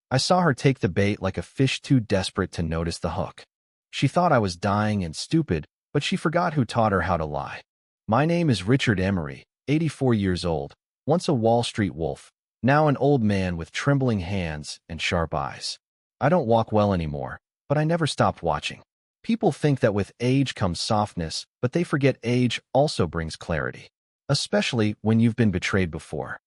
I saw her take the bait like a fish too desperate to notice the hook. She thought I was dying and stupid, but she forgot who taught her how to lie. My name is Richard Emery, 84 years old, once a Wall Street wolf, now an old man with trembling hands and sharp eyes. I don't walk well anymore, but I never stopped watching. People think that with age comes softness, but they forget age also brings clarity, especially when you've been betrayed before.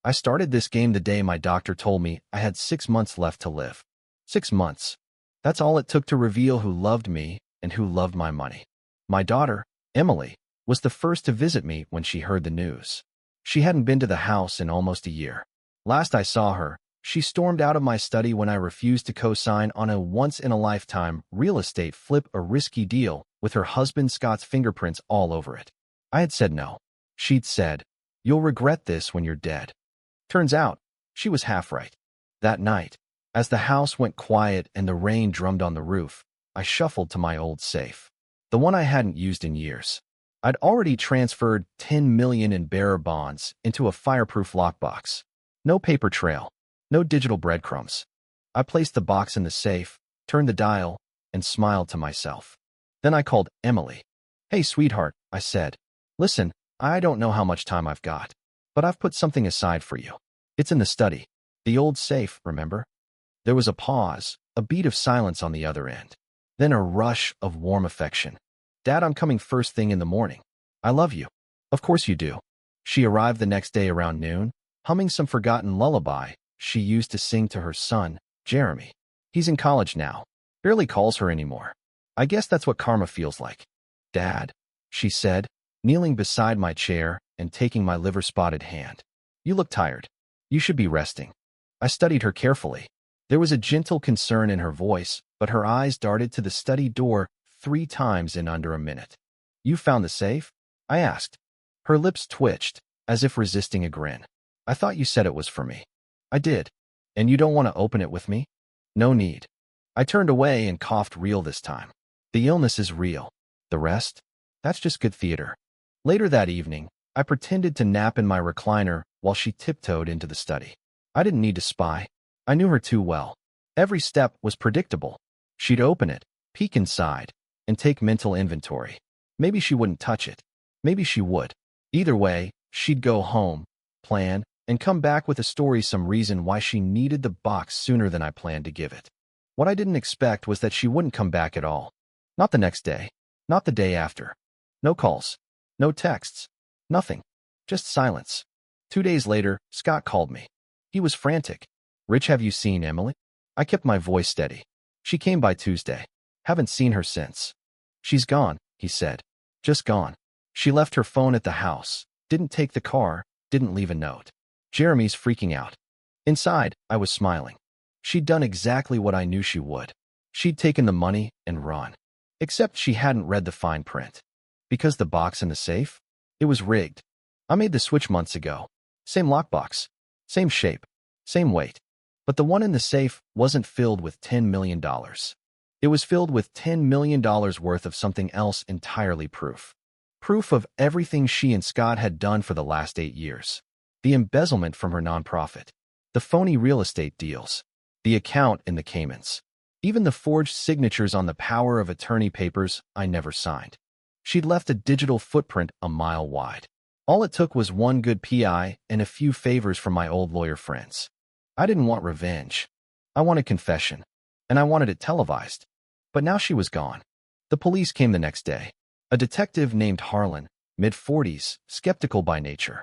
I started this game the day my doctor told me I had 6 months left to live. 6 months. That's all it took to reveal who loved me and who loved my money. My daughter, Emily, was the first to visit me when she heard the news. She hadn't been to the house in almost a year. Last I saw her, she stormed out of my study when I refused to co-sign on a once-in-a-lifetime real estate flip, a risky deal with her husband Scott's fingerprints all over it. I had said no. She'd said, "You'll regret this when you're dead." Turns out, she was half right. That night, as the house went quiet and the rain drummed on the roof, I shuffled to my old safe, the one I hadn't used in years. I'd already transferred $10 million in bearer bonds into a fireproof lockbox. No paper trail, no digital breadcrumbs. I placed the box in the safe, turned the dial, and smiled to myself. Then I called Emily. "Hey, sweetheart," I said. "Listen, I don't know how much time I've got, but I've put something aside for you. It's in the study. The old safe, remember?" There was a pause, a beat of silence on the other end. Then a rush of warm affection. "Dad, I'm coming first thing in the morning. I love you." "Of course you do." She arrived the next day around noon, humming some forgotten lullaby she used to sing to her son, Jeremy. He's in college now. Barely calls her anymore. I guess that's what karma feels like. "Dad," she said, kneeling beside my chair and taking my liver-spotted hand. "You look tired. You should be resting." I studied her carefully. There was a gentle concern in her voice, but her eyes darted to the study door 3 times in under a minute. "You found the safe?" I asked. Her lips twitched, as if resisting a grin. "I thought you said it was for me." "I did. And you don't want to open it with me?" "No need." I turned away and coughed real this time. "The illness is real. The rest? That's just good theater." Later that evening, I pretended to nap in my recliner while she tiptoed into the study. I didn't need to spy. I knew her too well. Every step was predictable. She'd open it, peek inside, and take mental inventory. Maybe she wouldn't touch it. Maybe she would. Either way, she'd go home, plan, and come back with a story, some reason why she needed the box sooner than I planned to give it. What I didn't expect was that she wouldn't come back at all. Not the next day. Not the day after. No calls. No texts. Nothing. Just silence. 2 days later, Scott called me. He was frantic. "Rich, have you seen Emily?" I kept my voice steady. "She came by Tuesday. Haven't seen her since." "She's gone," he said. "Just gone. She left her phone at the house, didn't take the car, didn't leave a note." Jeremy's freaking out. Inside, I was smiling. She'd done exactly what I knew she would. She'd taken the money and run. Except she hadn't read the fine print. Because the box in the safe? It was rigged. I made the switch months ago. Same lockbox. Same shape. Same weight. But the one in the safe wasn't filled with $10 million. It was filled with $10 million worth of something else entirely. Proof. Proof of everything she and Scott had done for the last 8 years. The embezzlement from her nonprofit. The phony real estate deals. The account in the Caymans. Even the forged signatures on the power of attorney papers I never signed. She'd left a digital footprint a mile wide. All it took was one good PI and a few favors from my old lawyer friends. I didn't want revenge. I wanted confession. And I wanted it televised. But now she was gone. The police came the next day. A detective named Harlan, mid-40s, skeptical by nature.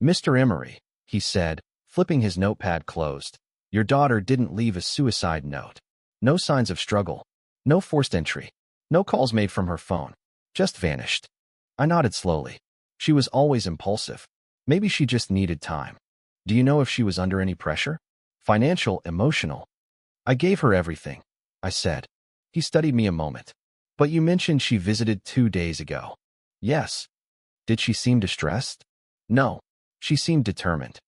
"Mr. Emery," he said, flipping his notepad closed, "your daughter didn't leave a suicide note. No signs of struggle. No forced entry. No calls made from her phone. Just vanished." I nodded slowly. She was always impulsive. Maybe she just needed time. "Do you know if she was under any pressure? Financial, emotional?" "I gave her everything," I said. He studied me a moment. "But you mentioned she visited 2 days ago." "Yes." "Did she seem distressed?" "No. She seemed determined."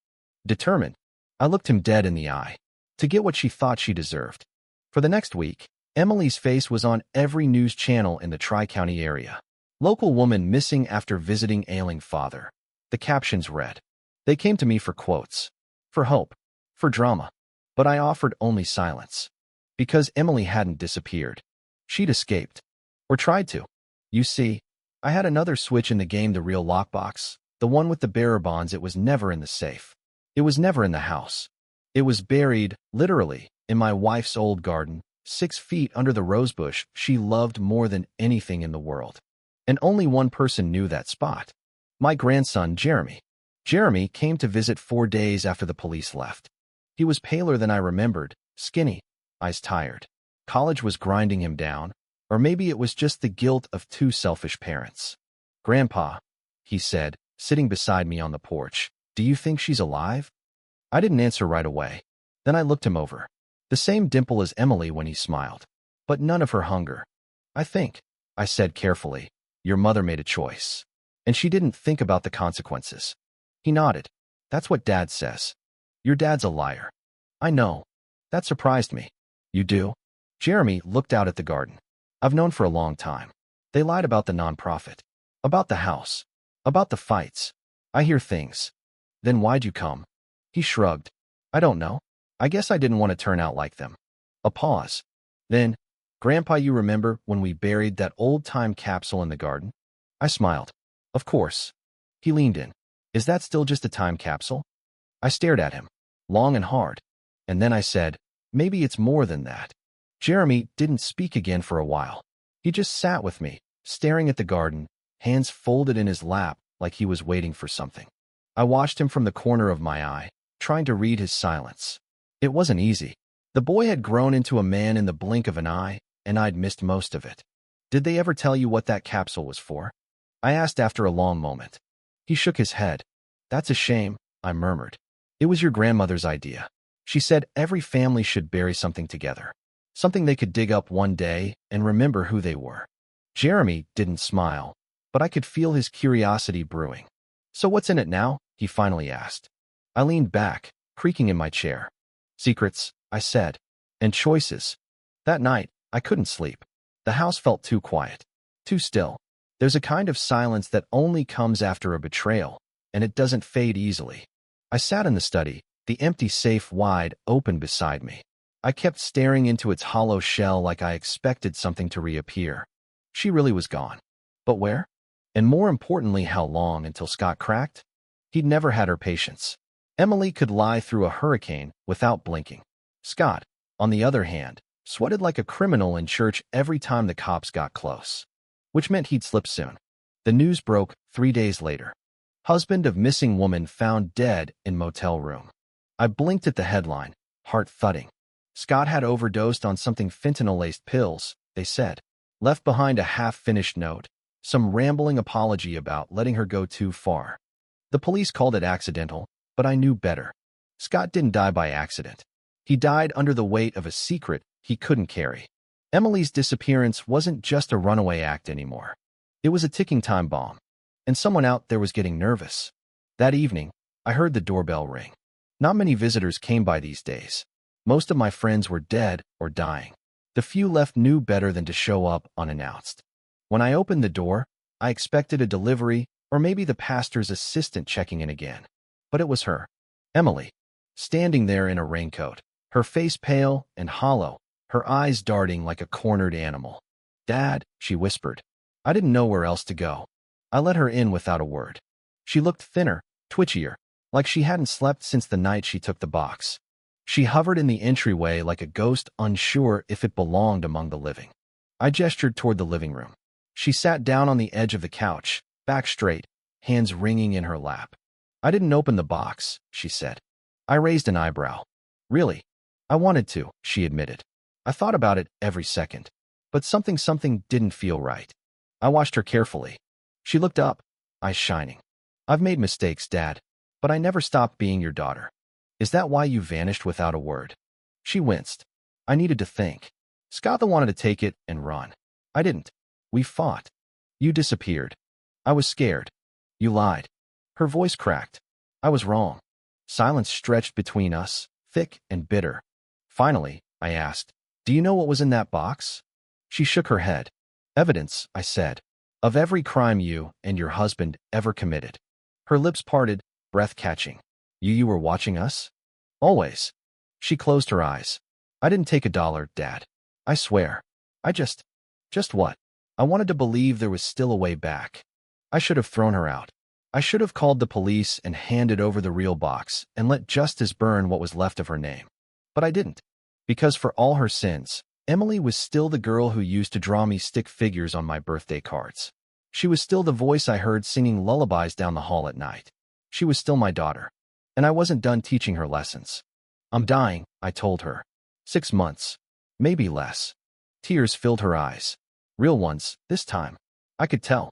"Determined?" I looked him dead in the eye. To get what she thought she deserved. For the next week, Emily's face was on every news channel in the Tri-County area. "Local woman missing after visiting ailing father." The captions read. They came to me for quotes. For hope. For drama. But I offered only silence. Because Emily hadn't disappeared. She'd escaped. Or tried to. You see, I had another switch in the game, the real lockbox, the one with the bearer bonds. It was never in the safe. It was never in the house. It was buried, literally, in my wife's old garden, 6 feet under the rosebush she loved more than anything in the world. And only one person knew that spot. My grandson, Jeremy. Jeremy came to visit 4 days after the police left. He was paler than I remembered, skinny, eyes tired. College was grinding him down, or maybe it was just the guilt of 2 selfish parents. "Grandpa," he said, sitting beside me on the porch, "do you think she's alive?" I didn't answer right away. Then I looked him over. The same dimple as Emily when he smiled, but none of her hunger. "I think," I said carefully, "your mother made a choice. And she didn't think about the consequences." He nodded. "That's what Dad says." "Your dad's a liar." "I know." That surprised me. "You do?" Jeremy looked out at the garden. "I've known for a long time. They lied about the nonprofit. About the house. About the fights. I hear things." "Then why'd you come?" He shrugged. "I don't know. I guess I didn't want to turn out like them." A pause. Then, "Grandpa, you remember when we buried that old-time capsule in the garden?" I smiled. "Of course." He leaned in. "Is that still just a time capsule?" I stared at him, long and hard. And then I said, "Maybe it's more than that." Jeremy didn't speak again for a while. He just sat with me, staring at the garden, hands folded in his lap like he was waiting for something. I watched him from the corner of my eye, trying to read his silence. It wasn't easy. The boy had grown into a man in the blink of an eye, and I'd missed most of it. "Did they ever tell you what that capsule was for?" I asked after a long moment. He shook his head. "That's a shame," I murmured. "It was your grandmother's idea. She said every family should bury something together. Something they could dig up one day and remember who they were." Jeremy didn't smile, but I could feel his curiosity brewing. "So what's in it now?" he finally asked. I leaned back, creaking in my chair. "Secrets," I said. "And choices." That night, I couldn't sleep. The house felt too quiet. Too still. There's a kind of silence that only comes after a betrayal, and it doesn't fade easily. I sat in the study, the empty safe wide open beside me. I kept staring into its hollow shell like I expected something to reappear. She really was gone. But where? And more importantly, how long until Scott cracked? He'd never had her patience. Emily could lie through a hurricane without blinking. Scott, on the other hand, sweated like a criminal in church every time the cops got close. Which meant he'd slip soon. The news broke 3 days later. Husband of missing woman found dead in motel room. I blinked at the headline, heart thudding. Scott had overdosed on something fentanyl-laced pills, they said. Left behind a half-finished note, some rambling apology about letting her go too far. The police called it accidental, but I knew better. Scott didn't die by accident. He died under the weight of a secret he couldn't carry. Emily's disappearance wasn't just a runaway act anymore. It was a ticking time bomb. And someone out there was getting nervous. That evening, I heard the doorbell ring. Not many visitors came by these days. Most of my friends were dead or dying. The few left knew better than to show up unannounced. When I opened the door, I expected a delivery or maybe the pastor's assistant checking in again. But it was her, Emily, standing there in a raincoat, her face pale and hollow, her eyes darting like a cornered animal. "Dad," she whispered. I didn't know where else to go. I let her in without a word. She looked thinner, twitchier, like she hadn't slept since the night she took the box. She hovered in the entryway like a ghost, unsure if it belonged among the living. I gestured toward the living room. She sat down on the edge of the couch, back straight, hands wringing in her lap. "I didn't open the box," she said. I raised an eyebrow. "Really?" "I wanted to," she admitted. "I thought about it every second. But something didn't feel right." I watched her carefully. She looked up, eyes shining. "I've made mistakes, Dad, but I never stopped being your daughter. Is that why you vanished without a word?" She winced. I needed to think. Scott wanted to take it and run. I didn't. We fought. You disappeared. I was scared. You lied. Her voice cracked. I was wrong. Silence stretched between us, thick and bitter. Finally, I asked, "Do you know what was in that box?" She shook her head. "Evidence," I said, "of every crime you and your husband ever committed." Her lips parted, breath catching. You were watching us?" "Always." She closed her eyes. I didn't take $1, Dad. I swear. I just what? I wanted to believe there was still a way back. I should have thrown her out. I should have called the police and handed over the real box and let justice burn what was left of her name. But I didn't. Because for all her sins, Emily was still the girl who used to draw me stick figures on my birthday cards. She was still the voice I heard singing lullabies down the hall at night. She was still my daughter. And I wasn't done teaching her lessons. I'm dying, I told her. 6 months. Maybe less. Tears filled her eyes. Real ones, this time. I could tell.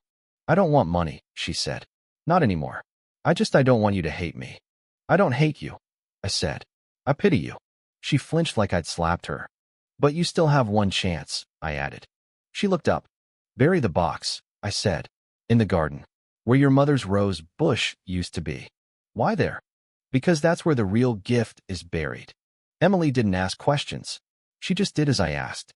I don't want money, she said. Not anymore. I don't want you to hate me. I don't hate you, I said. I pity you. She flinched like I'd slapped her. But you still have one chance, I added. She looked up. Bury the box, I said. In the garden. Where your mother's rose bush used to be. Why there? Because that's where the real gift is buried. Emily didn't ask questions. She just did as I asked.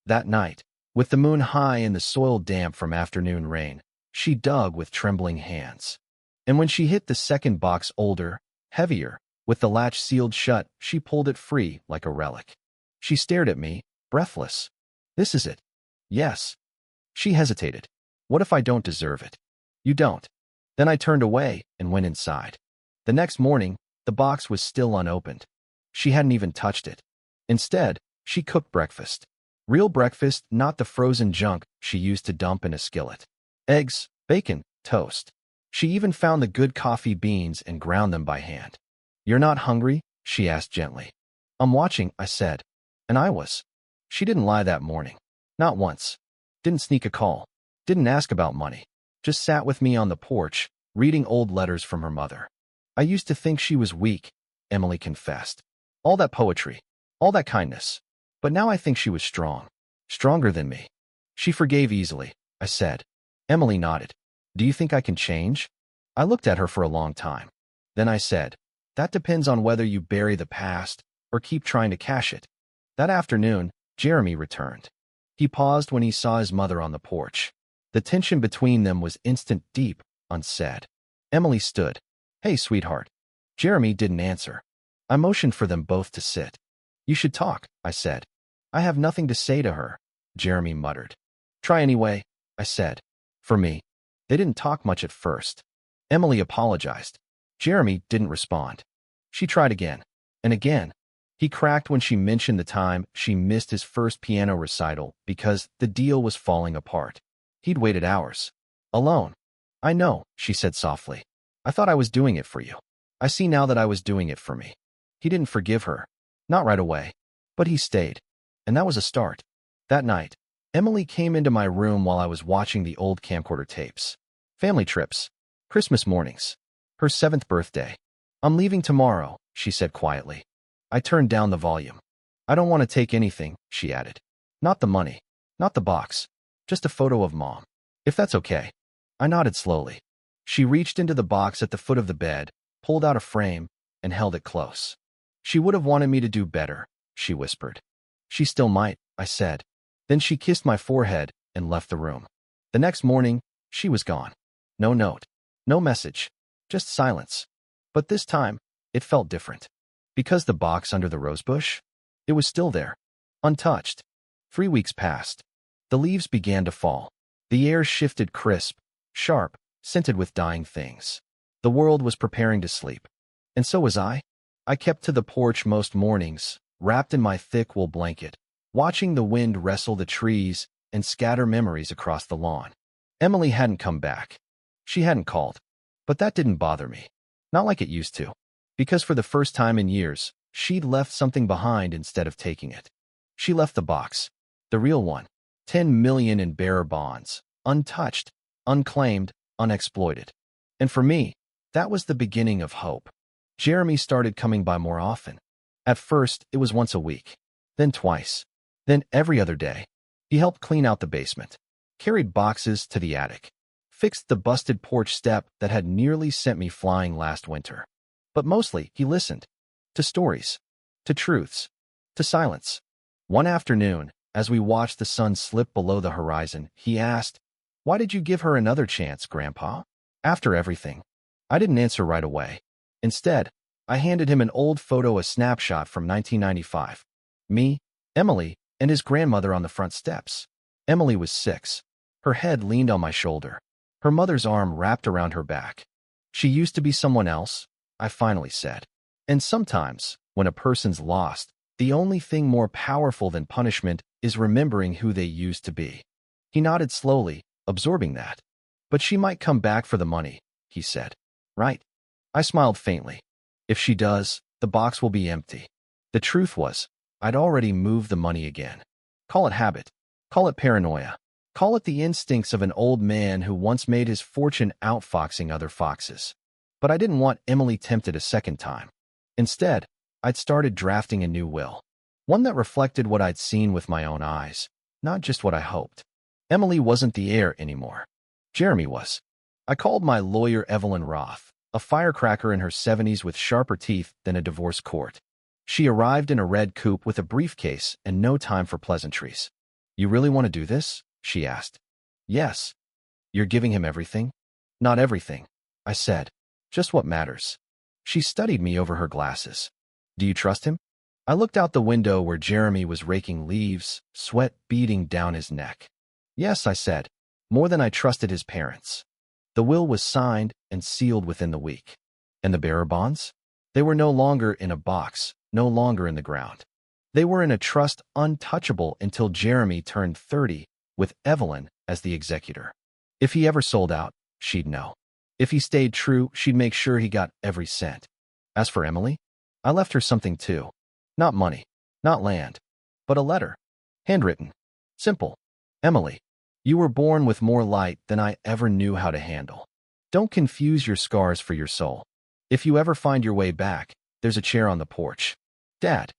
That night, with the moon high and the soil damp from afternoon rain, she dug with trembling hands. And when she hit the second box older, heavier, with the latch sealed shut, she pulled it free like a relic. She stared at me, breathless. This is it. Yes. She hesitated. What if I don't deserve it? You don't. Then I turned away and went inside. The next morning, the box was still unopened. She hadn't even touched it. Instead, she cooked breakfast. Real breakfast, not the frozen junk she used to dump in a skillet. Eggs, bacon, toast. She even found the good coffee beans and ground them by hand. You're not hungry? She asked gently. I'm watching, I said. And I was. She didn't lie that morning. Not once. Didn't sneak a call. Didn't ask about money. Just sat with me on the porch, reading old letters from her mother. I used to think she was weak, Emily confessed. All that poetry. All that kindness. But now I think she was strong. Stronger than me. She forgave easily, I said. Emily nodded. Do you think I can change? I looked at her for a long time. Then I said, that depends on whether you bury the past or keep trying to cash it. That afternoon, Jeremy returned. He paused when he saw his mother on the porch. The tension between them was instant, deep, unsaid. Emily stood. Hey, sweetheart. Jeremy didn't answer. I motioned for them both to sit. You should talk, I said. I have nothing to say to her, Jeremy muttered. Try anyway, I said. For me. They didn't talk much at first. Emily apologized. Jeremy didn't respond. She tried again. And again. He cracked when she mentioned the time she missed his first piano recital because the deal was falling apart. He'd waited hours. Alone. I know, she said softly. I thought I was doing it for you. I see now that I was doing it for me. He didn't forgive her. Not right away. But he stayed. And that was a start. That night, Emily came into my room while I was watching the old camcorder tapes. Family trips. Christmas mornings. Her 7th birthday. I'm leaving tomorrow, she said quietly. I turned down the volume. I don't want to take anything, she added. Not the money. Not the box. Just a photo of Mom. If that's okay. I nodded slowly. She reached into the box at the foot of the bed, pulled out a frame, and held it close. She would have wanted me to do better, she whispered. She still might, I said. Then she kissed my forehead and left the room. The next morning, she was gone. No note. No message. Just silence. But this time, it felt different. Because the box under the rosebush? It was still there. Untouched. 3 weeks passed. The leaves began to fall. The air shifted crisp, sharp, scented with dying things. The world was preparing to sleep. And so was I. I kept to the porch most mornings, wrapped in my thick wool blanket, watching the wind wrestle the trees and scatter memories across the lawn. Emily hadn't come back. She hadn't called. But that didn't bother me. Not like it used to. Because for the first time in years, she'd left something behind instead of taking it. She left the box. The real one. 10 million in bearer bonds. Untouched, unclaimed, unexploited. And for me, that was the beginning of hope. Jeremy started coming by more often. At first, it was once a week. Then twice. Then every other day. He helped clean out the basement. Carried boxes to the attic. Fixed the busted porch step that had nearly sent me flying last winter. But mostly, he listened. To stories. To truths. To silence. One afternoon, as we watched the sun slip below the horizon, he asked, "Why did you give her another chance, Grandpa? After everything?" I didn't answer right away. Instead, I handed him an old photo, a snapshot from 1995. Me, Emily, and his grandmother on the front steps. Emily was 6. Her head leaned on my shoulder. Her mother's arm wrapped around her back. She used to be someone else, I finally said. And sometimes, when a person's lost, the only thing more powerful than punishment is remembering who they used to be. He nodded slowly, absorbing that. But she might come back for the money, he said. Right? I smiled faintly. If she does, the box will be empty. The truth was, I'd already moved the money again. Call it habit. Call it paranoia. Call it the instincts of an old man who once made his fortune outfoxing other foxes. But I didn't want Emily tempted a second time. Instead, I'd started drafting a new will. One that reflected what I'd seen with my own eyes, not just what I hoped. Emily wasn't the heir anymore. Jeremy was. I called my lawyer Evelyn Roth, a firecracker in her 70s with sharper teeth than a divorce court. She arrived in a red coupe with a briefcase and no time for pleasantries. You really want to do this? She asked. Yes. You're giving him everything? Not everything, I said. Just what matters. She studied me over her glasses. Do you trust him? I looked out the window where Jeremy was raking leaves, sweat beading down his neck. Yes, I said, more than I trusted his parents. The will was signed and sealed within the week. And the bearer bonds? They were no longer in a box, no longer in the ground. They were in a trust untouchable until Jeremy turned 30, with Evelyn as the executor. If he ever sold out, she'd know. If he stayed true, she'd make sure he got every cent. As for Emily, I left her something too. Not money, not land, but a letter. Handwritten. Simple. Emily, you were born with more light than I ever knew how to handle. Don't confuse your scars for your soul. If you ever find your way back, there's a chair on the porch. Dad.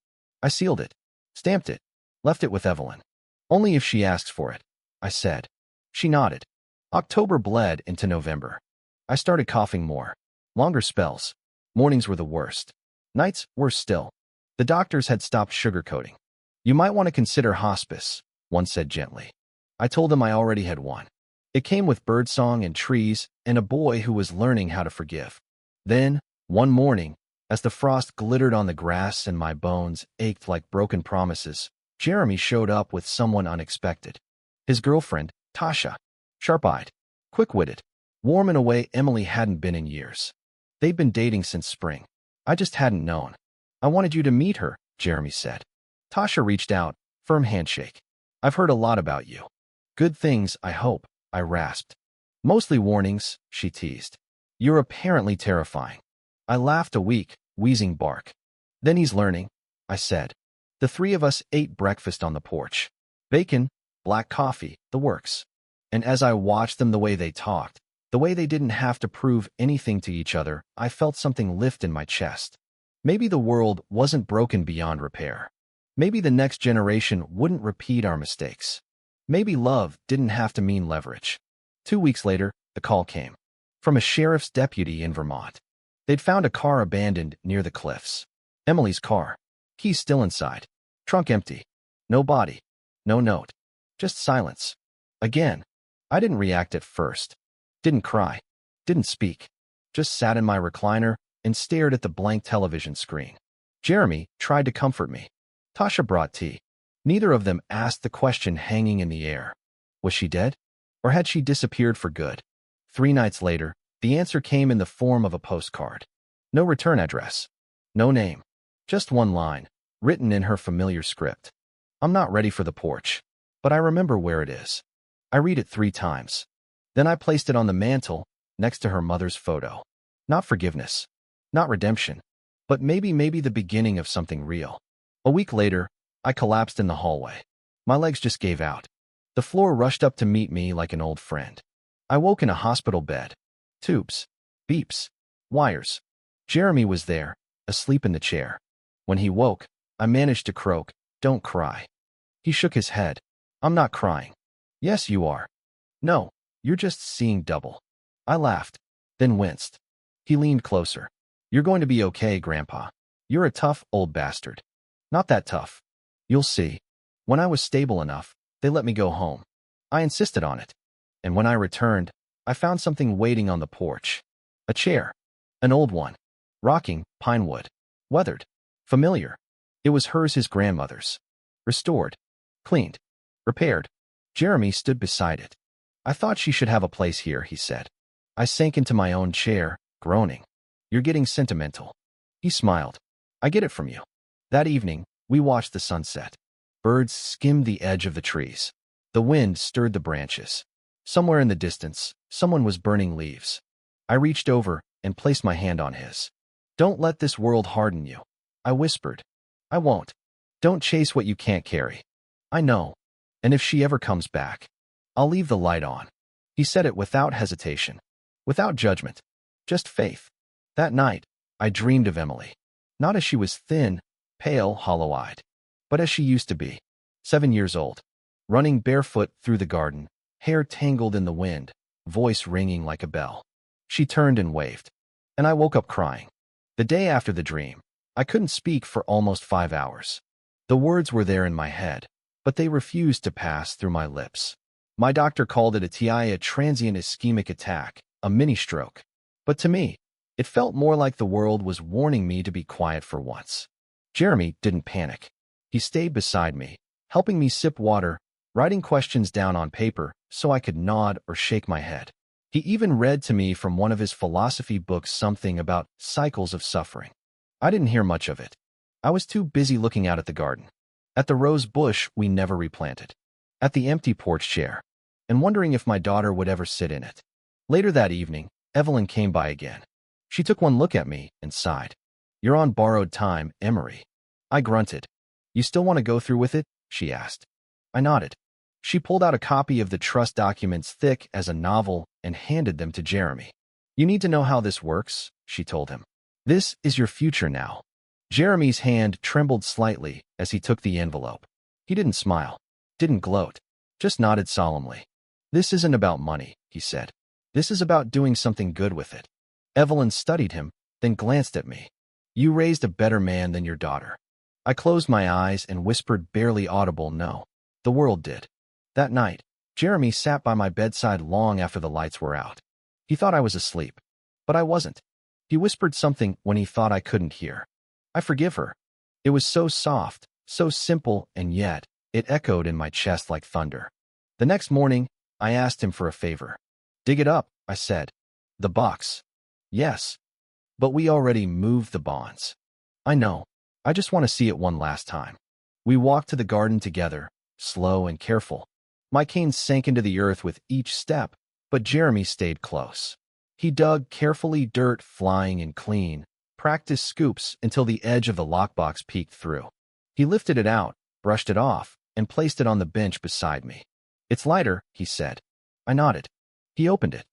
I sealed it, stamped it, left it with Evelyn. Only if she asks for it, I said. She nodded. October bled into November. I started coughing more. Longer spells. Mornings were the worst. Nights, worse still. The doctors had stopped sugarcoating. You might want to consider hospice, one said gently. I told them I already had one. It came with birdsong and trees and a boy who was learning how to forgive. Then, one morning, as the frost glittered on the grass and my bones ached like broken promises, Jeremy showed up with someone unexpected. His girlfriend, Tasha. Sharp-eyed, quick-witted, warm in a way Emily hadn't been in years. They'd been dating since spring. I just hadn't known. I wanted you to meet her, Jeremy said. Tasha reached out, firm handshake. I've heard a lot about you. Good things, I hope, I rasped. Mostly warnings, she teased. You're apparently terrifying. I laughed a weak, wheezing bark. Then he's learning, I said. The three of us ate breakfast on the porch. Bacon, black coffee, the works. And as I watched them, the way they talked, the way they didn't have to prove anything to each other, I felt something lift in my chest. Maybe the world wasn't broken beyond repair. Maybe the next generation wouldn't repeat our mistakes. Maybe love didn't have to mean leverage. 2 weeks later, the call came. From a sheriff's deputy in Vermont. They'd found a car abandoned near the cliffs. Emily's car. Keys still inside. Trunk empty. No body. No note. Just silence. Again. I didn't react at first. Didn't cry. Didn't speak. Just sat in my recliner and stared at the blank television screen. Jeremy tried to comfort me. Tasha brought tea. Neither of them asked the question hanging in the air. Was she dead? Or had she disappeared for good? 3 nights later, the answer came in the form of a postcard. No return address. No name. Just one line, written in her familiar script. I'm not ready for the porch, but I remember where it is. I read it 3 times. Then I placed it on the mantel, next to her mother's photo. Not forgiveness. Not redemption. But maybe the beginning of something real. A week later, I collapsed in the hallway. My legs just gave out. The floor rushed up to meet me like an old friend. I woke in a hospital bed. Tubes. Beeps. Wires. Jeremy was there, asleep in the chair. When he woke, I managed to croak, "Don't cry." He shook his head. "I'm not crying." "Yes, you are." "No, you're just seeing double." I laughed, then winced. He leaned closer. "You're going to be okay, Grandpa. You're a tough old bastard." "Not that tough. You'll see." When I was stable enough, they let me go home. I insisted on it. And when I returned, I found something waiting on the porch. A chair. An old one. Rocking, pine wood. Weathered. Familiar. It was hers, his grandmother's. Restored. Cleaned. Repaired. Jeremy stood beside it. I thought she should have a place here, he said. I sank into my own chair, groaning. You're getting sentimental. He smiled. I get it from you. That evening, we watched the sunset. Birds skimmed the edge of the trees. The wind stirred the branches. Somewhere in the distance, someone was burning leaves. I reached over and placed my hand on his. Don't let this world harden you. I whispered. I won't. Don't chase what you can't carry. I know. And if she ever comes back, I'll leave the light on. He said it without hesitation, without judgment, just faith. That night, I dreamed of Emily. Not as she was thin, pale, hollow-eyed, but as she used to be, 7 years old, running barefoot through the garden, hair tangled in the wind, voice ringing like a bell. She turned and waved, and I woke up crying. The day after the dream, I couldn't speak for almost 5 hours. The words were there in my head, but they refused to pass through my lips. My doctor called it a TIA, a transient ischemic attack, a mini-stroke. But to me, it felt more like the world was warning me to be quiet for once. Jeremy didn't panic. He stayed beside me, helping me sip water, writing questions down on paper so I could nod or shake my head. He even read to me from one of his philosophy books something about cycles of suffering. I didn't hear much of it. I was too busy looking out at the garden, at the rose bush we never replanted, at the empty porch chair, and wondering if my daughter would ever sit in it. Later that evening, Evelyn came by again. She took one look at me and sighed. You're on borrowed time, Emery. I grunted. You still want to go through with it? She asked. I nodded. She pulled out a copy of the trust documents thick as a novel and handed them to Jeremy. You need to know how this works, she told him. This is your future now. Jeremy's hand trembled slightly as he took the envelope. He didn't smile, didn't gloat, just nodded solemnly. This isn't about money, he said. This is about doing something good with it. Evelyn studied him, then glanced at me. You raised a better man than your daughter. I closed my eyes and whispered barely audible no. The world did. That night, Jeremy sat by my bedside long after the lights were out. He thought I was asleep, but I wasn't. He whispered something when he thought I couldn't hear. I forgive her. It was so soft, so simple, and yet it echoed in my chest like thunder. The next morning, I asked him for a favor. Dig it up, I said. The box. Yes. But we already moved the bonds. I know. I just want to see it one last time. We walked to the garden together, slow and careful. My cane sank into the earth with each step, but Jeremy stayed close. He dug carefully, dirt flying and clean, practiced scoops until the edge of the lockbox peeked through. He lifted it out, brushed it off, and placed it on the bench beside me. It's lighter, he said. I nodded. He opened it.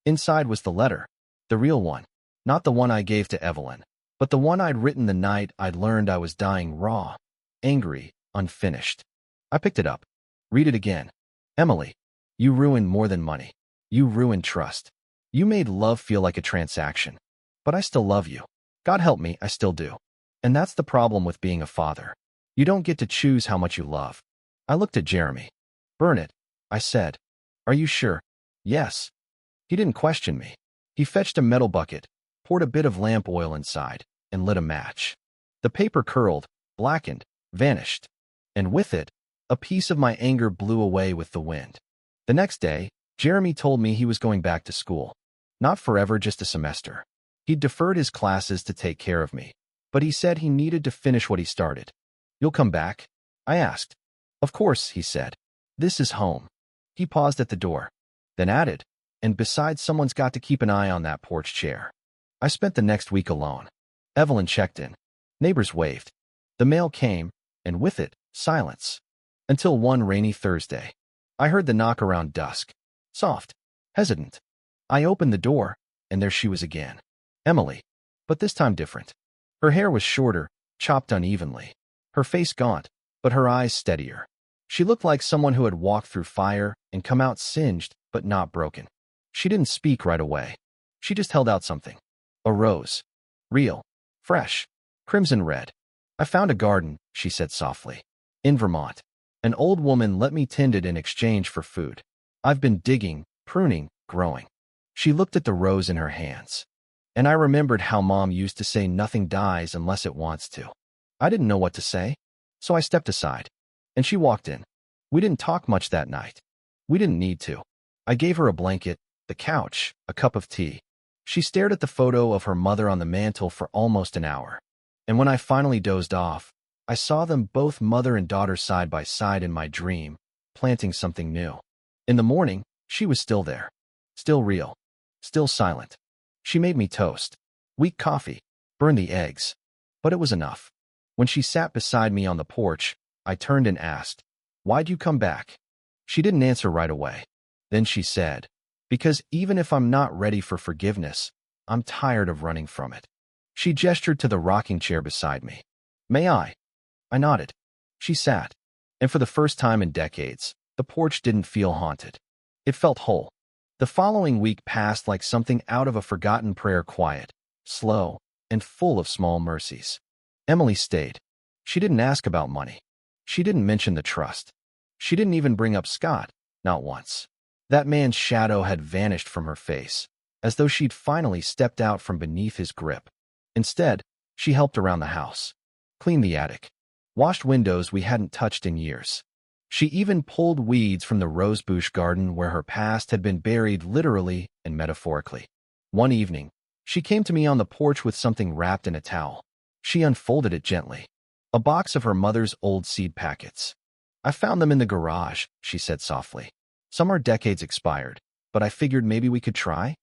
Inside was the letter. The real one. Not the one I gave to Evelyn, but the one I'd written the night I'd learned I was dying raw, angry, unfinished. I picked it up. Read it again. Emily, you ruined more than money. You ruined trust. You made love feel like a transaction. But I still love you. God help me, I still do. And that's the problem with being a father. You don't get to choose how much you love. I looked at Jeremy. Burn it, I said. Are you sure? Yes. He didn't question me. He fetched a metal bucket, poured a bit of lamp oil inside, and lit a match. The paper curled, blackened, vanished. And with it, a piece of my anger blew away with the wind. The next day, Jeremy told me he was going back to school. Not forever, just a semester. He'd deferred his classes to take care of me, but he said he needed to finish what he started. You'll come back? I asked. Of course, he said. This is home. He paused at the door, then added, and besides, someone's got to keep an eye on that porch chair. I spent the next week alone. Evelyn checked in. Neighbors waved. The mail came, and with it, silence. Until one rainy Thursday. I heard the knock around dusk. Soft. Hesitant. I opened the door, and there she was again. Emily. But this time different. Her hair was shorter, chopped unevenly. Her face gaunt, but her eyes steadier. She looked like someone who had walked through fire and come out singed, but not broken. She didn't speak right away. She just held out something. A rose. Real. Fresh. Crimson red. I found a garden, she said softly. In Vermont. An old woman let me tend it in exchange for food. I've been digging, pruning, growing. She looked at the rose in her hands. And I remembered how Mom used to say nothing dies unless it wants to. I didn't know what to say, so I stepped aside. And she walked in. We didn't talk much that night. We didn't need to. I gave her a blanket, the couch, a cup of tea. She stared at the photo of her mother on the mantel for almost an hour. And when I finally dozed off, I saw them both, mother and daughter, side by side in my dream, planting something new. In the morning, she was still there. Still real. Still silent. She made me toast. Weak coffee. Burned the eggs. But it was enough. When she sat beside me on the porch, I turned and asked, "Why'd you come back?" She didn't answer right away. Then she said, "Because even if I'm not ready for forgiveness, I'm tired of running from it." She gestured to the rocking chair beside me. "May I?" I nodded. She sat. And for the first time in decades, the porch didn't feel haunted. It felt whole. The following week passed like something out of a forgotten prayer, quiet, slow, and full of small mercies. Emily stayed. She didn't ask about money. She didn't mention the trust. She didn't even bring up Scott, not once. That man's shadow had vanished from her face, as though she'd finally stepped out from beneath his grip. Instead, she helped around the house, cleaned the attic, washed windows we hadn't touched in years. She even pulled weeds from the rosebush garden where her past had been buried, literally and metaphorically. One evening, she came to me on the porch with something wrapped in a towel. She unfolded it gently. A box of her mother's old seed packets. "I found them in the garage," she said softly. "Some are decades expired, but I figured maybe we could try."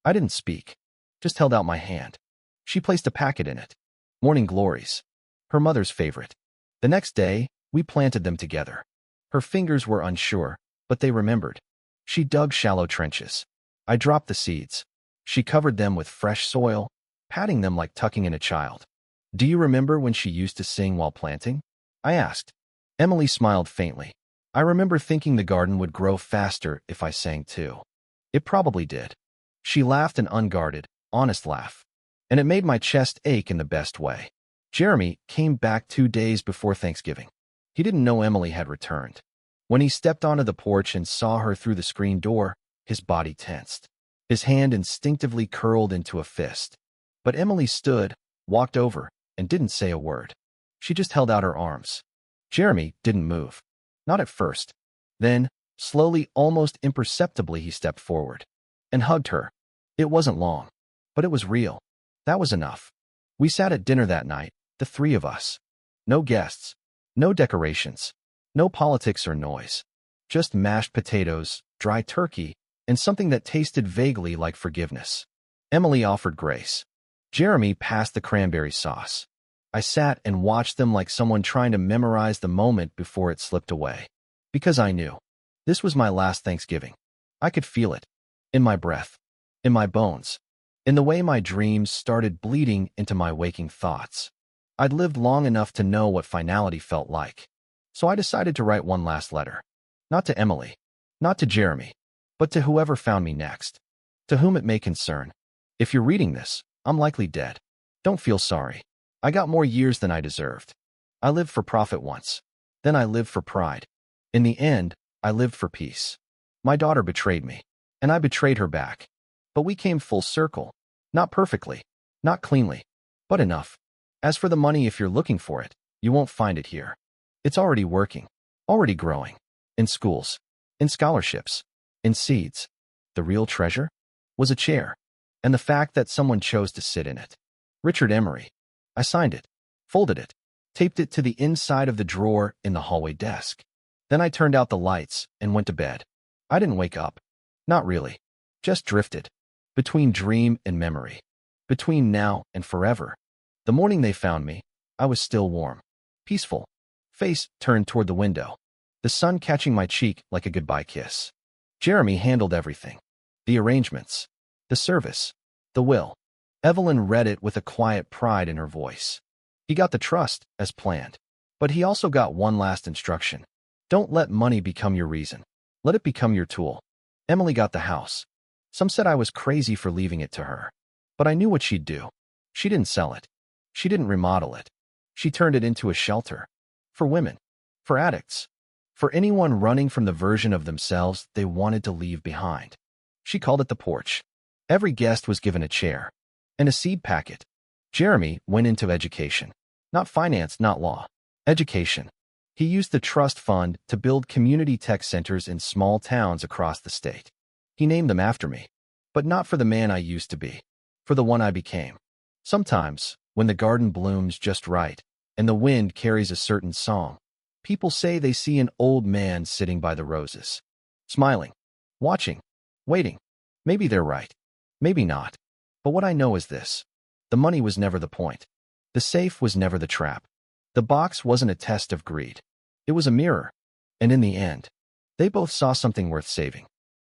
I didn't speak, just held out my hand. She placed a packet in it. Morning Glories. Her mother's favorite. The next day, we planted them together. Her fingers were unsure, but they remembered. She dug shallow trenches. I dropped the seeds. She covered them with fresh soil, patting them like tucking in a child. "Do you remember when she used to sing while planting?" I asked. Emily smiled faintly. "I remember thinking the garden would grow faster if I sang too." It probably did. She laughed, an unguarded, honest laugh. And it made my chest ache in the best way. Jeremy came back 2 days before Thanksgiving. He didn't know Emily had returned. When he stepped onto the porch and saw her through the screen door, his body tensed. His hand instinctively curled into a fist. But Emily stood, walked over, and didn't say a word. She just held out her arms. Jeremy didn't move. Not at first. Then, slowly, almost imperceptibly, he stepped forward and hugged her. It wasn't long, but it was real. That was enough. We sat at dinner that night, the three of us. No guests, no decorations, no politics or noise. Just mashed potatoes, dry turkey, and something that tasted vaguely like forgiveness. Emily offered grace. Jeremy passed the cranberry sauce. I sat and watched them like someone trying to memorize the moment before it slipped away. Because I knew. This was my last Thanksgiving. I could feel it. In my breath. In my bones. In the way my dreams started bleeding into my waking thoughts. I'd lived long enough to know what finality felt like. So I decided to write one last letter. Not to Emily. Not to Jeremy. But to whoever found me next. To whom it may concern. If you're reading this, I'm likely dead. Don't feel sorry. I got more years than I deserved. I lived for profit once. Then I lived for pride. In the end, I lived for peace. My daughter betrayed me, and I betrayed her back. But we came full circle. Not perfectly, not cleanly, but enough. As for the money, if you're looking for it, you won't find it here. It's already working, already growing. In schools, in scholarships, in seeds. The real treasure was a chair, and the fact that someone chose to sit in it. Richard Emery. I signed it, folded it, taped it to the inside of the drawer in the hallway desk. Then I turned out the lights and went to bed. I didn't wake up. Not really. Just drifted. Between dream and memory. Between now and forever. The morning they found me, I was still warm. Peaceful. Face turned toward the window. The sun catching my cheek like a goodbye kiss. Jeremy handled everything. The arrangements. The service. The will. Evelyn read it with a quiet pride in her voice. He got the trust, as planned. But he also got one last instruction. Don't let money become your reason. Let it become your tool. Emily got the house. Some said I was crazy for leaving it to her. But I knew what she'd do. She didn't sell it. She didn't remodel it. She turned it into a shelter. For women. For addicts. For anyone running from the version of themselves they wanted to leave behind. She called it the porch. Every guest was given a chair. and a seed packet. Jeremy went into education. Not finance, not law. Education. He used the trust fund to build community tech centers in small towns across the state. He named them after me, but not for the man I used to be, for the one I became. Sometimes, when the garden blooms just right, and the wind carries a certain song, people say they see an old man sitting by the roses, smiling, watching, waiting. Maybe they're right. Maybe not. But what I know is this. The money was never the point. The safe was never the trap. The box wasn't a test of greed. It was a mirror. And in the end, they both saw something worth saving.